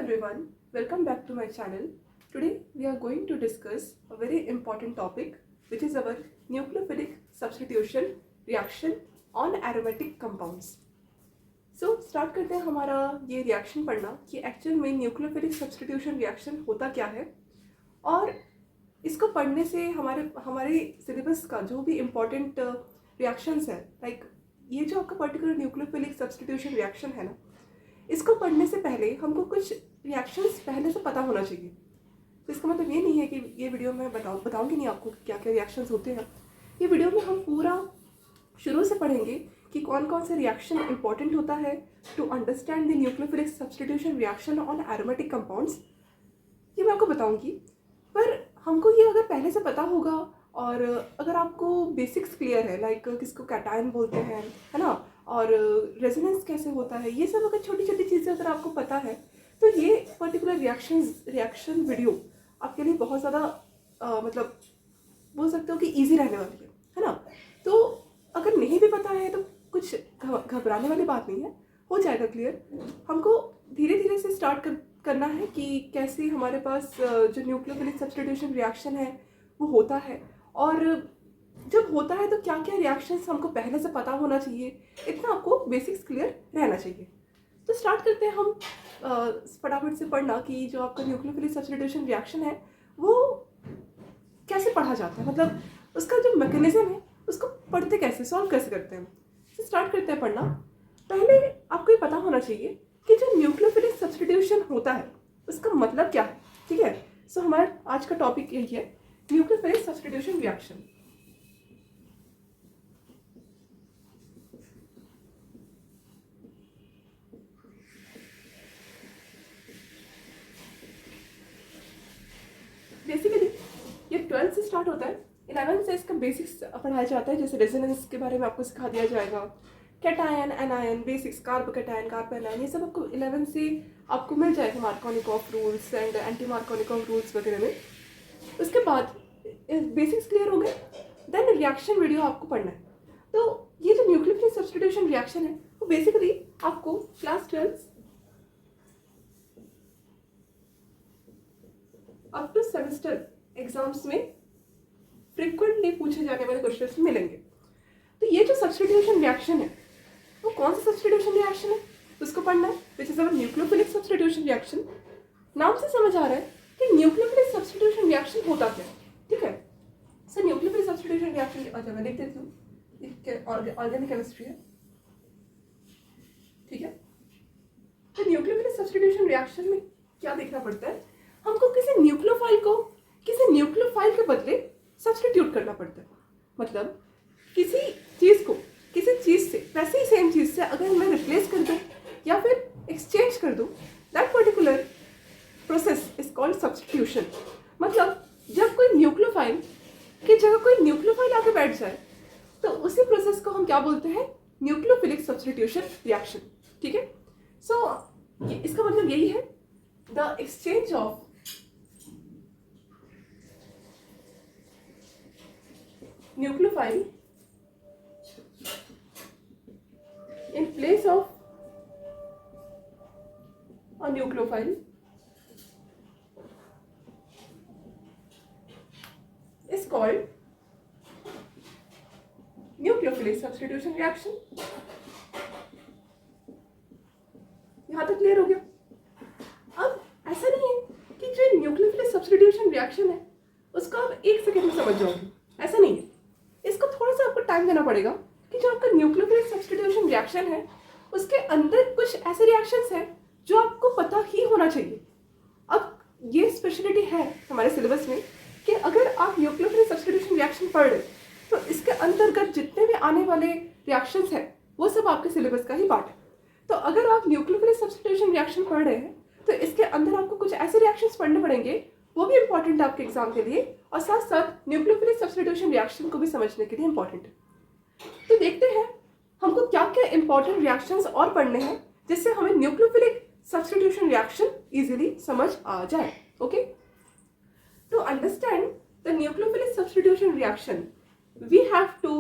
everyone, welcome back to my channel. Today we are going to discuss a very important topic which is our nucleophilic substitution reaction on aromatic compounds. So start करते हैं हमारा ये reaction पढ़ना कि actual में nucleophilic substitution reaction होता क्या है और इसको पढ़ने से हमारे सिलेबस का जो भी इम्पोर्टेंट रिएक्शंस है लाइक ये जो आपका पर्टिकुलर न्यूक्लियोफिलिक सब्स्टिट्यूशन रिएक्शन है ना, इसको पढ़ने से पहले हमको कुछ रिएक्शंस पहले से पता होना चाहिए। तो इसका मतलब ये नहीं है कि ये वीडियो में बताऊंगी नहीं आपको क्या क्या रिएक्शंस होते हैं। ये वीडियो में हम पूरा शुरू से पढ़ेंगे कि कौन कौन से रिएक्शन इंपॉर्टेंट होता है to understand the nucleophilic substitution reaction on aromatic compounds. ये मैं आपको बताऊंगी, पर हमको ये अगर पहले से पता होगा और अगर आपको बेसिक्स क्लियर है लाइक किसको कैटायन बोलते हैं, है ना, और रेजोनेंस कैसे होता है, ये सब अगर छोटी छोटी चीज़ें अगर आपको पता है तो ये पर्टिकुलर रिएक्शन वीडियो आपके लिए बहुत ज़्यादा मतलब बोल सकते हो कि इजी रहने वाली है ना। तो अगर नहीं भी पता है तो कुछ घबराने वाली बात नहीं है, हो जाएगा क्लियर। हमको धीरे धीरे से स्टार्ट करना है कि कैसे हमारे पास जो न्यूक्लियोफिलिक सब्स्टिट्यूशन रिएक्शन है वो होता है, और जब होता है तो क्या क्या रिएक्शंस हमको पहले से पता होना चाहिए, इतना आपको बेसिक्स क्लियर रहना चाहिए। तो स्टार्ट करते हैं हम फटाफट से पढ़ना कि जो आपका न्यूक्लियोफिलिक सब्स्टिट्यूशन रिएक्शन है वो कैसे पढ़ा जाता है, मतलब उसका जो मैकेनिज्म है उसको पढ़ते कैसे, सॉल्व कैसे करते हैं। तो स्टार्ट करते हैं पढ़ना। पहले आपको ये पता होना चाहिए कि जो न्यूक्लियोफिलिक सब्स्टिट्यूशन होता है उसका मतलब क्या है, ठीक है। सो हमारा आज का टॉपिक यही है, न्यूक्लियोफिलिक सब्स्टिट्यूशन रिएक्शन। बेसिकली ये 12th से स्टार्ट होता है, 11th से इसका बेसिक्स पढ़ाया जाता है, जैसे रेजोनेंस के बारे में आपको सिखा दिया जाएगा, cation anion basics, carb cation carb anion, ये सब आपको 11th से आपको मिल जाएगा Markovnikov rules and anti Markovnikov rules वगैरह में। उसके बाद बेसिक्स क्लियर हो गए, देन रिएक्शन वीडियो आपको पढ़ना है। तो ये जो न्यूक्लियोफिलिक सब्स्टिट्यूशन रिएक्शन है वो बेसिकली आपको class 12 up to semester exams में फ्रिक्वेंटली पूछे जाने वाले क्वेश्चंस मिलेंगे। तो ये जो सब्स्टिट्यूशन रिएक्शन है वो कौन सा सब्स्टिट्यूशन रिएक्शन है उसको पढ़ना है, which is our nucleophilic substitution reaction. नाम से समझ आ रहा है कि न्यूक्लियोफिलिक सब्स्टिट्यूशन रिएक्शन होता क्या है, ठीक है। सर न्यूक्लियोफिलिक सब्स्टिट्यूशन रिएक्शन, अच्छा मैं लिख देती हूँ, ऑर्गेनिक केमिस्ट्री है, ठीक है। तो न्यूक्लियोफिलिक सब्स्टिट्यूशन रिएक्शन में क्या देखना पड़ता है, हमको किसी न्यूक्लियोफाइल के बदले सब्स्टिट्यूट करना पड़ता है। मतलब किसी चीज़ से वैसे ही सेम चीज़ से अगर मैं रिप्लेस कर दूं या फिर एक्सचेंज कर दूं, that particular process is called substitution. मतलब जब कोई न्यूक्लियोफाइल की जगह कोई न्यूक्लियोफाइल आके बैठ जाए तो उसी प्रोसेस को हम क्या बोलते हैं, न्यूक्लियोफिलिक सब्स्टिट्यूशन रिएक्शन, ठीक है। सो इसका मतलब यही है, the exchange of nucleophile in place of a nucleophile is called nucleophilic substitution reaction। यहां तक क्लियर हो गया। अब ऐसा नहीं है कि जो न्यूक्लियोफिलिक सब्स्टिट्यूशन रिएक्शन है उसको आप एक सेकेंड में समझ जाओगे, ऐसा नहीं है। इसको थोड़ा सा आपको टाइम देना पड़ेगा कि जो आपका न्यूक्लियोफिलिक सब्स्टिट्यूशन रिएक्शन है उसके अंदर कुछ ऐसे रिएक्शंस हैं जो आपको पता ही होना चाहिए। अब ये स्पेशलिटी है हमारे सिलेबस में कि अगर आप न्यूक्लियोफिलिक सब्स्टिट्यूशन रिएक्शन पढ़ रहे तो इसके अंतर्गत जितने भी आने वाले रिएक्शंस हैं वो सब आपके सिलेबस का ही पार्ट है। तो अगर आप न्यूक्लियोफिलिक सब्स्टिट्यूशन रिएक्शन पढ़ रहे हैं तो इसके अंदर आपको कुछ ऐसे रिएक्शंस पढ़ने पड़ेंगे, वो भी इंपॉर्टेंट है आपके एग्जाम के लिए, और साथ साथ न्यूक्लियोफिलिक सब्स्टिट्यूशन रिएक्शन को भी समझने के लिए इंपॉर्टेंट है। तो देखते हैं हमको क्या क्या इंपॉर्टेंट रिएक्शंस और पढ़ने हैं जिससे हमें न्यूक्लियोफिलिक सब्स्टिट्यूशन रिएक्शन इजीली समझ आ जाए। Okay, to understand the nucleophilic substitution reaction we have to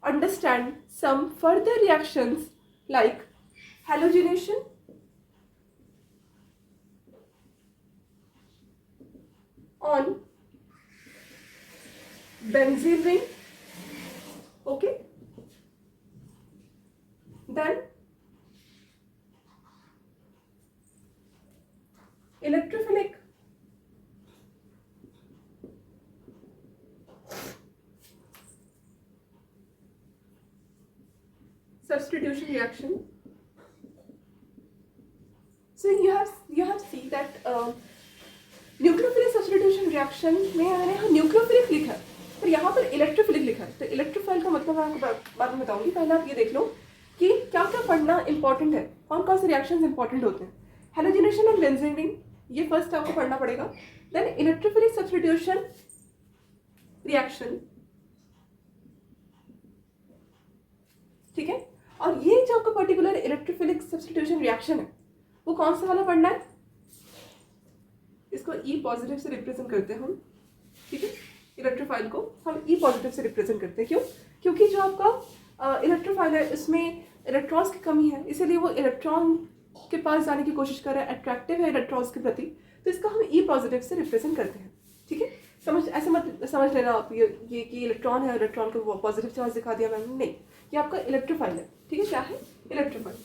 understand some further reactions like halogenation, on benzene ring. Okay, then electrophilic substitution reaction. So you have seen that nucleophilic substitution reaction में मैंने यहाँ nucleophilic लिखा है, पर यहाँ पर electrophilic लिखा है। तो इलेक्ट्रोफाइल का मतलब मैं आपको बाद में बताऊंगी। पहले आप ये देख लो कि क्या क्या पढ़ना इंपॉर्टेंट है, कौन कौन से रिएक्शंस इंपॉर्टेंट होते हैं। हैलोजिनेशन ऑफ बेंजीन रिंग, ये फर्स्ट आपको पढ़ना पड़ेगा। देन इलेक्ट्रोफिलिक सब्स्टिट्यूशन रिएक्शन, ठीक है। और ये जो आपका पर्टिकुलर इलेक्ट्रोफिलिक सब्स्टिट्यूशन रिएक्शन है वो कौन सा वाला पढ़ना है, इसको E पॉजिटिव से रिप्रेजेंट करते हैं हम, ठीक है। इलेक्ट्रोफाइल को हम E पॉजिटिव से रिप्रेजेंट करते हैं। क्यों? क्योंकि जो आपका इलेक्ट्रोफाइल है उसमें इलेक्ट्रॉन्स की कमी है, इसीलिए वो इलेक्ट्रॉन के पास जाने की कोशिश कर रहा है, अट्रैक्टिव है इलेक्ट्रॉन्स के प्रति, तो इसका हम E पॉजिटिव से रिप्रेजेंट करते हैं, ठीक है। ऐसे मत समझ लेना आप ये कि इलेक्ट्रॉन है, इलेक्ट्रॉन को पॉजिटिव चार्ज दिखा दिया मैंने, नहीं, ये आपका इलेक्ट्रोफाइल है, ठीक है। क्या है? इलेक्ट्रोफाइल।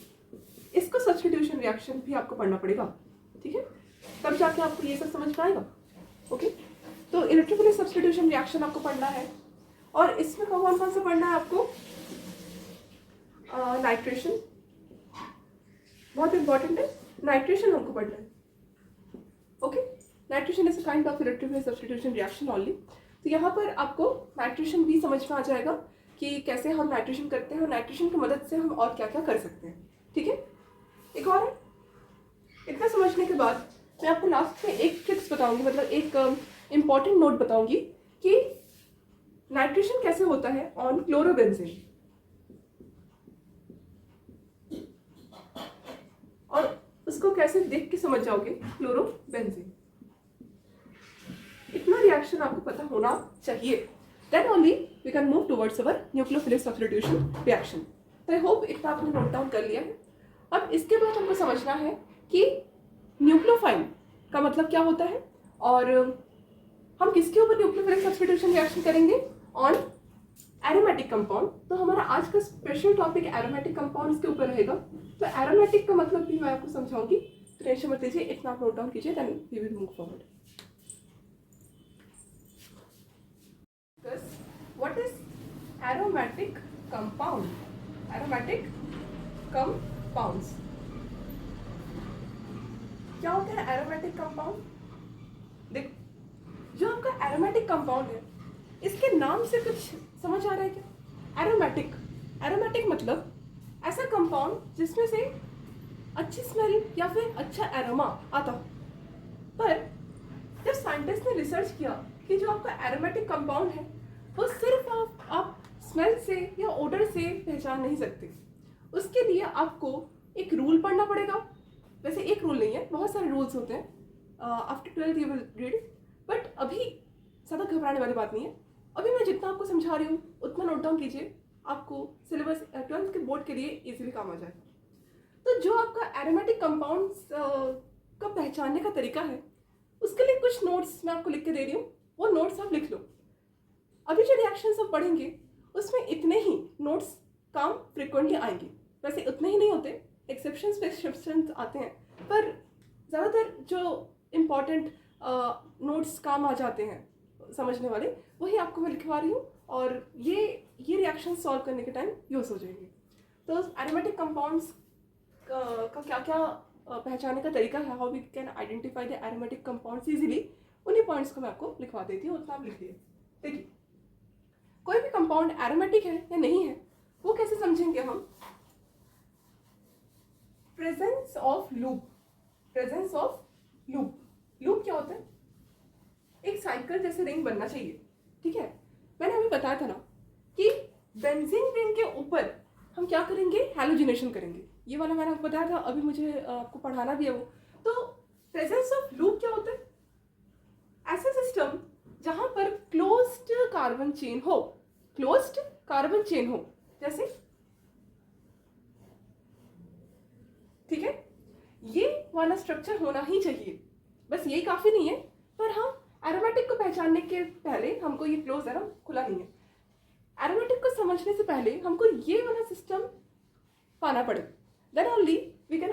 इसको सब्स्टिट्यूशन रिएक्शन भी आपको पढ़ना पड़ेगा, ठीक है, तब जाके आपको ये सब समझ में आएगा। ओके, तो इलेक्ट्रोफिलिक सब्स्टिट्यूशन रिएक्शन आपको पढ़ना है। और इसमें कौन कौन सा पढ़ना है आपको? नाइट्रेशन बहुत इंपॉर्टेंट है, नाइट्रेशन हमको पढ़ना है। Okay, nitration is a kind of electrophilic substitution reaction only. तो यहाँ पर आपको नाइट्रेशन भी समझ में आ जाएगा कि कैसे हम नाइट्रेशन करते हैं और नाइट्रेशन की मदद से हम और क्या क्या कर सकते हैं, ठीक है। एक और इतना समझने के बाद मैं आपको लास्ट में एक ट्रिक्स बताऊंगी, मतलब एक इम्पॉर्टेंट नोट बताऊंगी कि नाइट्रेशन कैसे होता है ऑन क्लोरोबेंजीन, और उसको कैसे देख के समझ जाओगे क्लोरोबेंजीन। इतना रिएक्शन आपको पता होना चाहिए, then only we can move towards our nucleophilic substitution reaction. तो आई होप इतना आपने नोट डाउन कर लिया है। अब इसके बाद हमको समझना है कि न्यूक्लियोफाइल का मतलब क्या होता है और हम किसके ऊपर न्यूक्लियोफिलिक सब्स्टिट्यूशन रिएक्शन करेंगे, ऑन एरोमेटिक कंपाउंड। तो हमारा आज का स्पेशल टॉपिक एरोमेटिक कंपाउंड्स के ऊपर रहेगा। तो एरोमेटिक का मतलब भी मैं आपको समझाऊंगी, तो टेंशन मत लीजिए, इतना आप नोट डाउन कीजिए, then we will move forward. What is aromatic compound? Aromatic compounds क्या होता है? एरोमेटिक कंपाउंड, देखो जो आपका एरोमेटिक कंपाउंड है इसके नाम से कुछ समझ आ रहा है क्या? एरोमेटिक, एरोमेटिक मतलब ऐसा कंपाउंड जिसमें से अच्छी स्मेल या फिर अच्छा एरोमा आता हो। पर जब साइंटिस्ट ने रिसर्च किया कि जो आपका एरोमेटिक कंपाउंड है वो सिर्फ आप स्मेल से या ओडर से पहचान नहीं सकते, उसके लिए आपको एक रूल पढ़ना पड़ेगा। वैसे एक रूल नहीं है, बहुत सारे रूल्स होते हैं, after 12th you will read, but अभी ज़्यादा घबराने वाली बात नहीं है। अभी मैं जितना आपको समझा रही हूँ उतना नोट डाउन कीजिए, आपको सिलेबस 12th के बोर्ड के लिए इजीली काम आ जाएगा। तो जो आपका एरोमेटिक कंपाउंड्स का पहचानने का तरीका है उसके लिए कुछ नोट्स मैं आपको लिख के दे रही हूँ, वो नोट्स आप लिख लो। अभी जो रिएक्शंस आप पढ़ेंगे उसमें इतने ही नोट्स काम फ्रिक्वेंटली आएंगे, वैसे उतने ही नहीं होते, एक्सेप्शंस पे एक्सेप्शंस आते हैं, पर ज़्यादातर जो इम्पॉर्टेंट नोट्स काम आ जाते हैं समझने वाले, वही आपको मैं लिखवा रही हूँ, और ये रिएक्शन सॉल्व करने के टाइम यूज़ हो जाएंगे। तो एरोमेटिक कंपाउंड्स का क्या क्या पहचानने का तरीका है, how we can identify the aromatic compounds easily, उन्हीं पॉइंट्स को मैं आपको लिखवा देती हूँ, उतना आप लिख दिए। देखिए, कोई भी कंपाउंड एरोमेटिक है या नहीं है वो कैसे समझेंगे हम? Presence of loop, presence of loop. Loop क्या होता है? एक साइकिल जैसे रिंग बनना चाहिए, ठीक है। मैंने अभी बताया था ना कि बेंजीन रिंग के ऊपर हम क्या करेंगे? हैलोजिनेशन करेंगे, ये वाला मैंने आपको बताया था, अभी मुझे आपको पढ़ाना भी है वो। तो प्रेजेंस ऑफ लूप क्या होता है? ऐसा सिस्टम जहां पर क्लोज्ड कार्बन चेन हो, क्लोज्ड कार्बन चेन हो, जैसे, ठीक है, ये वाला स्ट्रक्चर होना ही चाहिए। बस यही काफी नहीं है, पर हम एरोमेटिक को पहचानने के पहले हमको ये क्लोज है ना, खुला नहीं है, एरोमेटिक को समझने से पहले हमको ये वाला सिस्टम पाना पड़ेगा, then only we can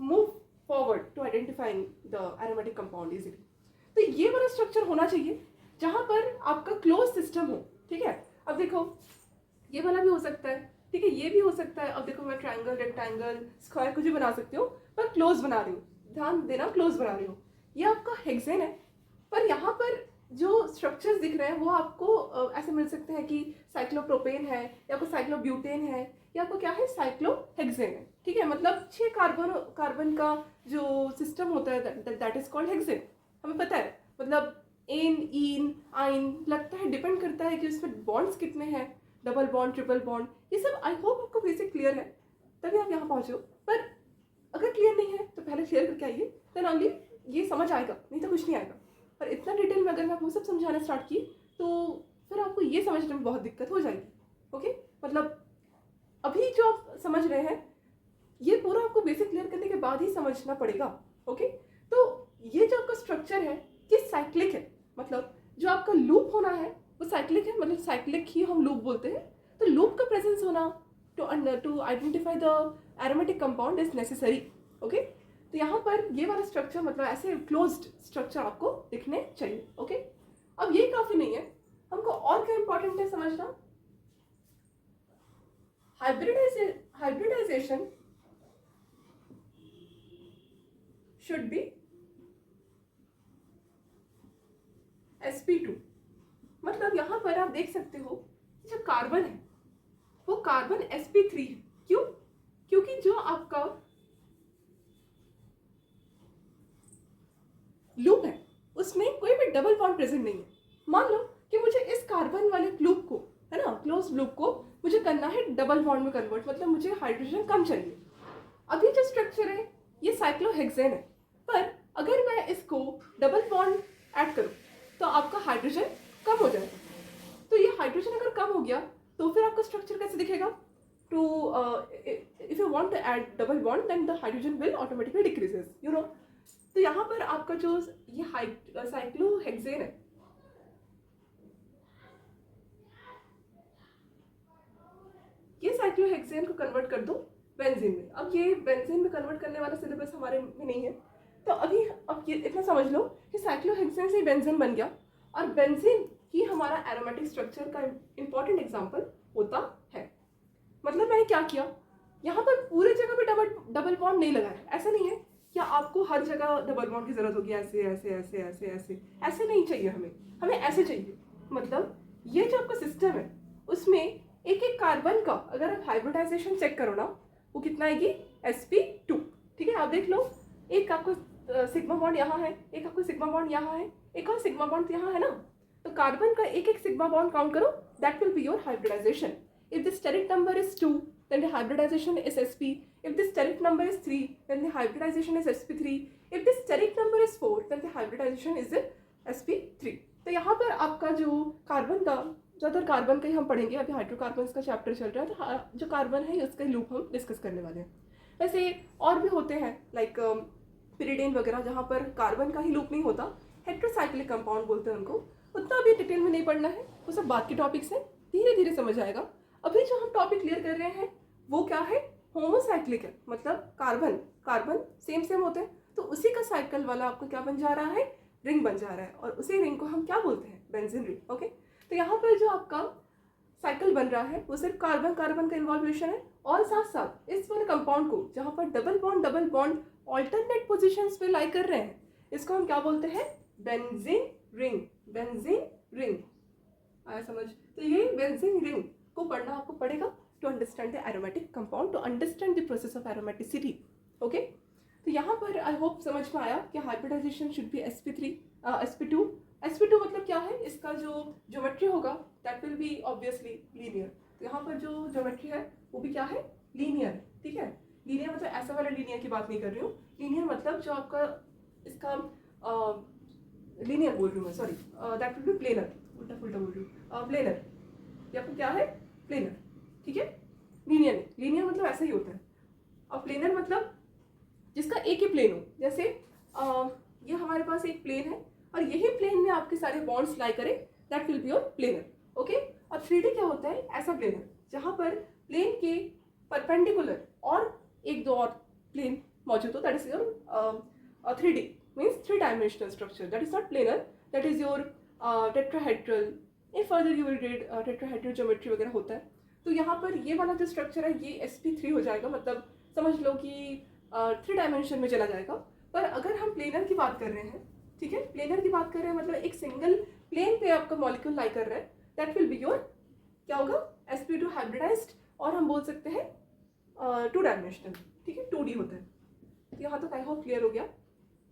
move forward to identifying the aromatic compound easily. तो ये वाला स्ट्रक्चर होना चाहिए जहाँ पर आपका क्लोज सिस्टम हो, ठीक है। अब देखो ये वाला भी हो सकता है, ठीक है, ये भी हो सकता है। अब देखो मैं ट्रायंगल, रेक्टेंगल, स्क्वायर कुछ भी बना सकती हूँ, पर क्लोज बना रही हूँ, ध्यान देना क्लोज बना रही हूँ। ये आपका हेक्सेन है, पर यहाँ पर जो स्ट्रक्चर्स दिख रहे हैं वो आपको ऐसे मिल सकते हैं कि साइक्लोप्रोपेन है, या आपको साइक्लोब्यूटेन है, या आपको क्या है, साइक्लोहेक्सेन है, ठीक है। मतलब 6 कार्बन का जो सिस्टम होता है दैट इज कॉल्ड हेक्सेन, हमें पता है। मतलब एन, ईन, आइन लगता है, डिपेंड करता है कि उसमें बॉन्ड्स कितने हैं, डबल बॉन्ड, ट्रिपल बॉन्ड, ये सब आई होप आपको बेसिक क्लियर है, तभी आप यहाँ पहुँचे हो। पर अगर क्लियर नहीं है तो पहले क्लियर करके आइए, देन ओनली ये समझ आएगा, नहीं तो कुछ नहीं आएगा। पर इतना डिटेल में अगर मैं वो सब समझाना स्टार्ट की तो फिर आपको ये समझने में बहुत दिक्कत हो जाएगी, ओके। मतलब अभी जो आप समझ रहे हैं ये पूरा आपको बेसिक क्लियर करने के बाद ही समझना पड़ेगा, ओके। तो ये जो आपका स्ट्रक्चर है ये साइक्लिक है, मतलब जो आपका लूप होना है वो साइक्लिक है, मतलब साइक्लिक ही हम लूप बोलते हैं। तो लूप का प्रेजेंस होना to identify the aromatic compound is necessary, okay. तो यहाँ पर ये वाला स्ट्रक्चर मतलब ऐसे क्लोज्ड स्ट्रक्चर आपको दिखने चाहिए, ओके। अब ये काफी नहीं है, हमको और क्या इंपॉर्टेंट है समझना, हाइब्रिडाइजेशन शुड बी sp2। मतलब यहाँ पर आप देख सकते हो जो कार्बन है वो कार्बन sp3 है। क्यों? क्योंकि जो आपका लूप है उसमें कोई भी डबल बॉन्ड प्रेजेंट नहीं है। मान लो कि मुझे इस कार्बन वाले लूप को, है ना, क्लोज लूप को मुझे करना है डबल बॉन्ड में कन्वर्ट, मतलब मुझे हाइड्रोजन कम चाहिए। अभी जो स्ट्रक्चर है ये साइक्लोहेक्सेन है, पर अगर मैं इसको डबल बॉन्ड ऐड करूं तो आपका हाइड्रोजन कम हो जाएगा। तो ये हाइड्रोजन अगर कम हो गया तो फिर आपका स्ट्रक्चर कैसे दिखेगा? To if you want to add double bond then the hydrogen will automatically decreases, you know. तो यहाँ पर आपका जो ये साइक्लोहेक्सेन है, ये साइक्लोहेक्सेन को कन्वर्ट कर दो बेंजीन में। अब ये बेंजीन में कन्वर्ट करने वाला सिलेबस हमारे में नहीं है, तो अभी अब ये इतना समझ लो कि साइक्लोहेक्सेन से बेंजीन बन गया, और बेंजीन ही हमारा एरोमेटिक स्ट्रक्चर का इंपॉर्टेंट एग्जांपल होता है। मतलब मैंने क्या किया, यहाँ पर पूरे जगह पे डबल बॉन्ड नहीं लगाया। ऐसा नहीं है कि आपको हर जगह डबल बॉन्ड की जरूरत होगी, ऐसे ऐसे ऐसे ऐसे ऐसे ऐसे नहीं चाहिए, हमें ऐसे चाहिए। मतलब ये जो आपका सिस्टम है उसमें एक एक कार्बन का अगर आप हाइब्रिडाइजेशन चेक करो ना, वो कितना आएगी, sp2, ठीक है। आप देख लो, एक आपको सिग्मा बॉन्ड यहाँ है, एक आपको सिग्मा बॉन्ड यहाँ है, एक और सिग्मा बॉन्ड यहाँ है ना। तो कार्बन का एक एक सिग्मा बॉन्ड काउंट करो, that will be your hybridization. If the steric number is 2 then the hybridization is sp. If the steric number is 3 then the hybridization is sp3. If the steric number is 4 then the hybridization is sp3. तो यहाँ पर आपका जो carbon का, ज़्यादातर carbon का ही हम पढ़ेंगे, अभी हाइड्रोकार्बन्स का चैप्टर चल रहा है, तो जो कार्बन है उसका लूप हम डिस्कस करने वाले हैं। वैसे और भी होते हैं लाइक पिरिडीन वगैरह, जहाँ पर कार्बन का ही लूप नहीं होता, हेट्रोसाइक्लिक कंपाउंड बोलते हैं उनको। उतना भी डिटेल में नहीं पढ़ना है, वो सब बात के टॉपिक्स हैं, धीरे धीरे समझ आएगा। अभी जो हम टॉपिक क्लियर कर रहे हैं वो क्या है, होमोसाइक्लिक है, मतलब कार्बन सेम होते हैं, तो उसी का साइकिल वाला आपको क्या बन जा रहा है, रिंग बन जा रहा है, और उसी रिंग को हम क्या बोलते हैं, बेंजीन रिंग, ओके। तो यहाँ पर जो आपका साइकिल बन रहा है वो सिर्फ कार्बन का इन्वॉल्वेशन है, और साथ साथ इस वाले कंपाउंड को जहाँ पर डबल बॉन्ड ऑल्टरनेट पोजिशंस पे लाई कर रहे हैं, इसको हम क्या बोलते हैं, बेंजीन रिंग। आया समझ? तो ये बेंजीन रिंग को पढ़ना आपको पड़ेगा to understand the aromatic compound, to understand the process of aromaticity, okay. तो यहाँ पर आई होप समझ में आया कि हाइब्रिडाइजेशन शुड बी sp2 मतलब क्या है, इसका जो ज्योमेट्री होगा that will B obviously linear. तो यहाँ पर जो ज्योमेट्री है वो भी क्या है, लीनियर है, ठीक है। लीनियर मतलब ऐसा वाला लीनियर की बात नहीं कर रही हूँ, लीनियर मतलब जो आपका इसका लीनियर बोल रही हूँ मैं, sorry, that will B planar, उल्टा पुल्टा बोल रही हूँ, प्लेनर, ये आपको क्या है, प्लेनर, ठीक है। लीनियर मतलब ऐसा ही होता है। और प्लेनर मतलब जिसका एक ही प्लेन हो, जैसे ये हमारे पास एक प्लेन है और यही प्लेन में आपके सारे बॉन्ड्स लाई करें, that will be your planar. Okay. और 3D क्या होता है? ऐसा प्लेनर जहाँ पर प्लेन के परपेंडिकुलर और एक दो और प्लेन मौजूद हो, that is your 3D means 3 dimensional structure. That is not planar, that is your tetrahedral. In further you will read tetrahedral geometry वगैरह होता है. तो यहाँ पर ये वाला जो स्ट्रक्चर है ये sp3 हो जाएगा, मतलब समझ लो कि 3 डायमेंशन में चला जाएगा. पर अगर हम प्लेनर की बात कर रहे हैं, ठीक है, प्लेनर की बात कर रहे हैं मतलब एक सिंगल प्लेन पे आपका मॉलिक्यूल लाई कर रहा है, दैट विल बी योर क्या होगा? sp2 हाइब्रिडाइज्ड, और हम बोल सकते हैं 2 डायमेंशनल. ठीक है, 2D होता है. तो यहाँ तक आई होप क्लियर हो गया.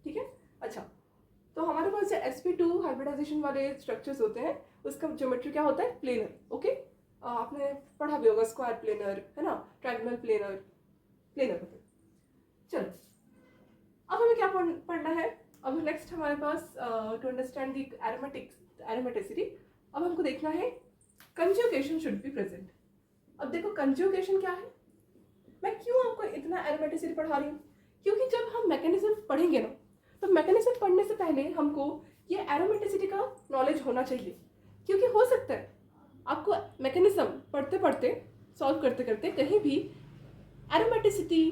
ठीक है. अच्छा, तो हमारे पास जो sp2 हाइब्रिडाइजेशन वाले स्ट्रक्चर्स होते हैं उसका ज्योमेट्री क्या होता है? प्लेनर. ओके. आपने पढ़ा भी होगा स्क्वायर प्लेनर, है ना, ट्रायंगुलर प्लेनर, प्लेनर होते हैं. चलो, अब हमें क्या पढ़ना है? अब नेक्स्ट हमारे पास टू अंडरस्टैंड दी एरोमेटिसिटी, अब हमको देखना है कंजुगेशन शुड बी प्रेजेंट. अब देखो कंजुगेशन क्या है, मैं क्यों आपको इतना एरोमेटिसिटी पढ़ा रही हूँ? क्योंकि जब हम मैकेनिज्म पढ़ेंगे ना, तो मैकेनिज्म पढ़ने से पहले हमको ये एरोमेटिसिटी का नॉलेज होना चाहिए. क्योंकि हो सकता है आपको मैकेनिज्म पढ़ते पढ़ते, सॉल्व करते करते कहीं भी एरोमेटिसिटी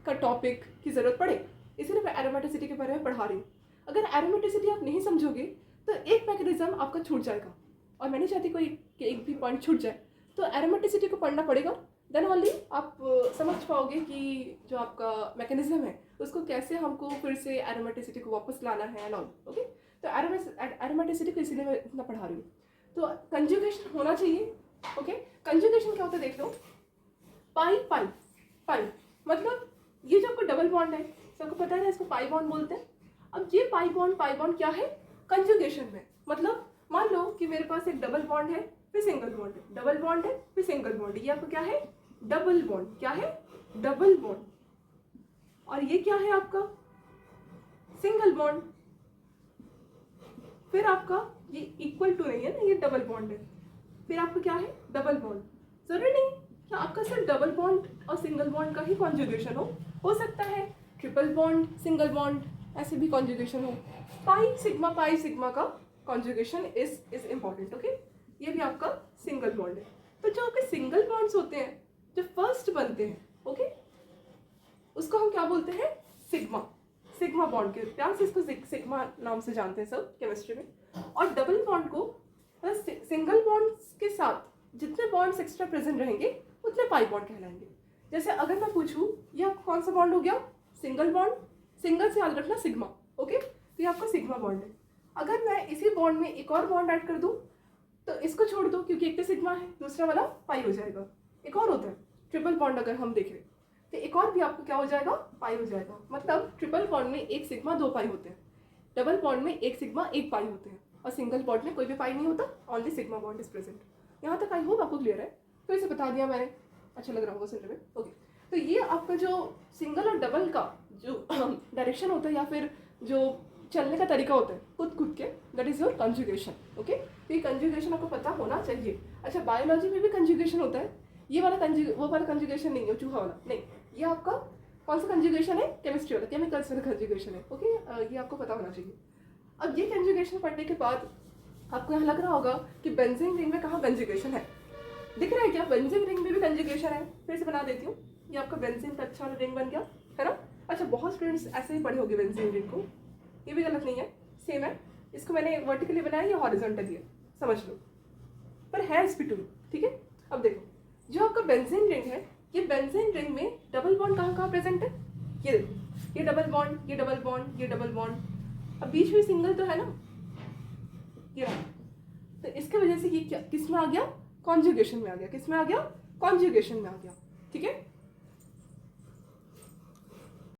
का टॉपिक की ज़रूरत पड़े, इसलिए मैं एरोमेटिसिटी के बारे में पढ़ा रही हूँ. अगर एरोमेटिसिटी आप नहीं समझोगे तो एक मैकेनिज्म आपका छूट जाएगा, और मैं नहीं चाहती कोई कि एक भी पॉइंट छूट जाए. तो एरोमेटिसिटी को पढ़ना पड़ेगा, देन ओनली आप समझ पाओगे कि जो आपका मैकेनिज्म है उसको कैसे हमको फिर से एरोमेटिसिटी को वापस लाना है एंड ऑल. ओके. तो एरोमेटिसिटी को इसीलिए मैं इतना पढ़ा रही हूँ. तो कंजुगेशन होना चाहिए. ओके. कंजुगेशन क्या होता है देख लो. पाई पाई पाई मतलब ये जो आपको डबल बॉन्ड है, सबको पता है ना, इसको पाई बॉन्ड बोलते हैं. अब ये पाई बॉन्ड क्या है? कंजुगेशन में. मतलब मान लो कि मेरे पास एक डबल बॉन्ड है फिर सिंगल बॉन्ड है, डबल बॉन्ड है फिर सिंगल बॉन्ड. ये आपका क्या है? Double bond. क्या है? Double bond. और ये क्या है आपका? Single bond. फिर आपका ये इक्वल टू नहीं है ना, ये डबल बॉन्ड है. फिर आपका क्या है? Double bond. जरूरी नहीं कि आपका सिर्फ डबल बॉन्ड और सिंगल बॉन्ड का ही कॉन्जुगेशन हो सकता है ट्रिपल बॉन्ड, सिंगल बॉन्ड, ऐसे भी कॉन्जुगेशन हो. पाई सिग्मा का कॉन्जुगेशन इज इम्पॉर्टेंट. ओके. ये भी आपका सिंगल बॉन्ड है. तो जो आपके सिंगल बॉन्ड्स होते हैं जो फर्स्ट बनते हैं, ओके, उसको हम क्या बोलते हैं? सिग्मा बॉन्ड के प्यार से इसको सिग्मा नाम से जानते हैं सब केमिस्ट्री में. और डबल बॉन्ड को सिंगल बॉन्ड्स के साथ जितने बॉन्ड्स एक्स्ट्रा प्रेजेंट रहेंगे उतने पाई बॉन्ड कहलाएंगे. जैसे अगर मैं पूछूं ये आपका कौन सा बॉन्ड हो गया? Single bond. सिंगल से याद रखना सिग्मा. ओके. तो ये आपका सिग्मा बॉन्ड है. अगर मैं इसी बॉन्ड में एक और बॉन्ड ऐड कर दूं तो इसको छोड़ दो, क्योंकि एक तो सिग्मा है, दूसरा वाला पाई हो जाएगा. एक और होता है ट्रिपल बॉन्ड. अगर हम देख रहे तो एक और भी आपको क्या हो जाएगा? पाई हो जाएगा. मतलब ट्रिपल बॉन्ड में एक सिग्मा 2 पाई होते हैं, डबल बॉन्ड में एक सिग्मा 1 पाई होते हैं, और सिंगल बॉन्ड में कोई भी पाई नहीं होता, only sigma bond is present. यहाँ तक आई होप आपको क्लियर है. तो इसे बता दिया मैंने, अच्छा लग रहा होगा सुनने में. ओके. तो ये आपका जो सिंगल और डबल का जो डायरेक्शन होता है या फिर जो चलने का तरीका होता है खुद के, that is your conjugation. Okay. तो ये कंजुगेशन आपको पता होना चाहिए. अच्छा, बायोलॉजी में भी कंजुगेशन होता है. ये वाला वो वाला कंजुगेशन नहीं है, चूहा वाला नहीं. ये आपका कौन सा कंजुगेशन है? केमिस्ट्री वाला, केमिकल्स वाला कंजुगेशन है. ओके. ये आपको पता होना चाहिए. अब ये कंजुगेशन पढ़ने के बाद आपको यहाँ लग रहा होगा कि बेंजीन रिंग में कहाँ कंजुगेशन है. दिख रहा है क्या? बेंजीन रिंग में भी कंजुगेशन है. फिर से बना देती हूँ. ये आपका बेंजीन का अच्छा रिंग बन गया, है ना. अच्छा, बहुत स्टूडेंट्स ऐसे ही पढ़े होंगे बेंजीन रिंग को. ये भी गलत नहीं है, सेम है. इसको मैंने वर्टिकली बनाया या हॉरिजॉन्टली है, समझ लो, पर है sp2. ठीक है. अब देखो जो आपका बेंजीन रिंग है, ये बेंजीन रिंग में डबल बॉन्ड कहाँ प्रेजेंट है? ये देखो, ये डबल बॉन्ड, ये डबल बॉन्ड, ये डबल बॉन्ड. अब बीच में सिंगल तो है ना, ये. तो इसके वजह से ये क्या किस में आ गया? कॉन्जुगेशन में आ गया. किस में आ गया? कॉन्जुगेशन में आ गया. ठीक है.